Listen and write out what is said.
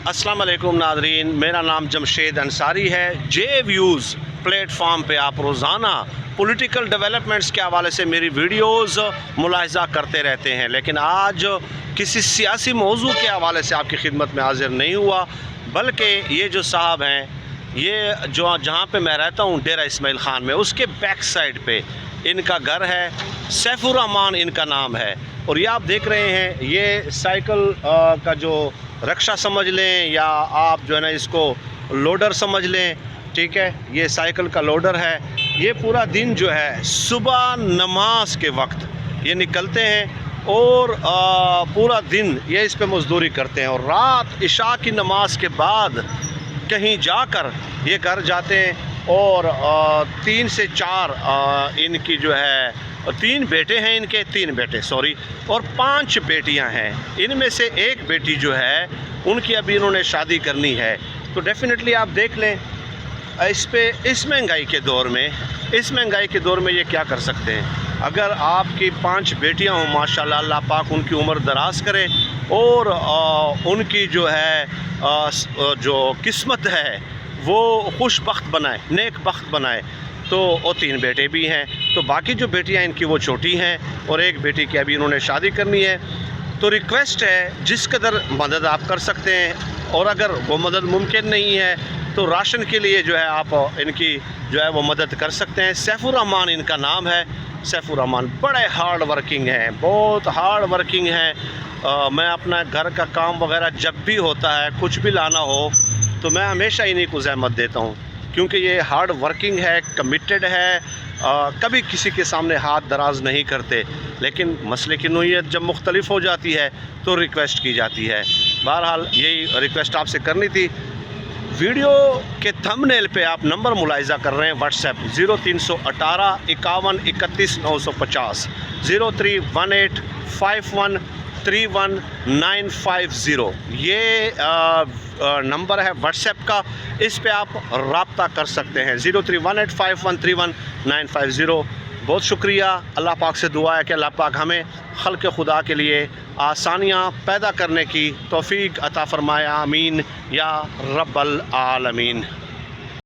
अस्सलाम वालेकुम नाज़रीन, मेरा नाम जमशेद अंसारी है। जे व्यूज़ प्लेटफॉर्म पे आप रोज़ाना पॉलिटिकल डेवलपमेंट्स के हवाले से मेरी वीडियोस मुलाहिज़ा करते रहते हैं, लेकिन आज किसी सियासी मौजू के हवाले से आपकी खिदमत में हाज़िर नहीं हुआ, बल्कि ये जो साहब हैं, ये जो जहाँ पे मैं रहता हूँ डेरा इस्माइल ख़ान में, उसके बैक साइड पे इनका घर है। सैफुर रहमान इनका नाम है। और ये आप देख रहे हैं, ये साइकिल का जो रक्षा समझ लें या आप जो है ना इसको लोडर समझ लें, ठीक है। ये साइकिल का लोडर है। ये पूरा दिन जो है सुबह नमाज के वक्त ये निकलते हैं और पूरा दिन ये इस पे मज़दूरी करते हैं, और रात इशा की नमाज के बाद कहीं जाकर ये घर जाते हैं। और 3 से 4 इनकी जो है 3 बेटे हैं, इनके 3 बेटे सॉरी, और 5 बेटियां हैं। इनमें से एक बेटी जो है उनकी अभी इन्होंने शादी करनी है। तो डेफिनेटली आप देख लें इस महंगाई के दौर में ये क्या कर सकते हैं। अगर आपकी 5 बेटियां हों, माशाल्लाह, अल्लाह पाक उनकी उम्र दराज करे और उनकी जो है जो किस्मत है वो खुशबख्त बनाए, नेक बख्त बनाए। तो वो 3 बेटे भी हैं, तो बाकी जो बेटियां इनकी वो छोटी हैं और एक बेटी की अभी इन्होंने शादी करनी है। तो रिक्वेस्ट है, जिस कदर मदद आप कर सकते हैं, और अगर वो मदद मुमकिन नहीं है तो राशन के लिए जो है आप इनकी जो है वो मदद कर सकते हैं। सैफुर रहमान इनका नाम है। सैफुर रहमान बड़े हार्ड वर्किंग हैं, बहुत हार्ड वर्किंग हैं। मैं अपना घर का काम वगैरह जब भी होता है, कुछ भी लाना हो, तो मैं हमेशा इन्हीं को ज़हमत देता हूँ, क्योंकि ये हार्ड वर्किंग है, कमिटेड है, कभी किसी के सामने हाथ दराज नहीं करते। लेकिन मसले की नोयत जब मुख्तलिफ हो जाती है तो रिक्वेस्ट की जाती है। बहरहाल यही रिक्वेस्ट आपसे करनी थी। वीडियो के थंबनेल पे आप नंबर मुलाहिज़ा कर रहे हैं, व्हाट्सएप 0318 51 31 950 0318 51 31 950। ये नंबर है व्हाट्सएप का, इस पे आप रब्ता कर सकते हैं 0318 51 31 950। बहुत शुक्रिया। अल्लाह पाक से दुआ है कि अल्लाह पाक हमें खल्क़ खुदा के लिए आसानियाँ पैदा करने की तौफ़ीक अता फ़रमाए। आमीन या रब्बल आलमीन।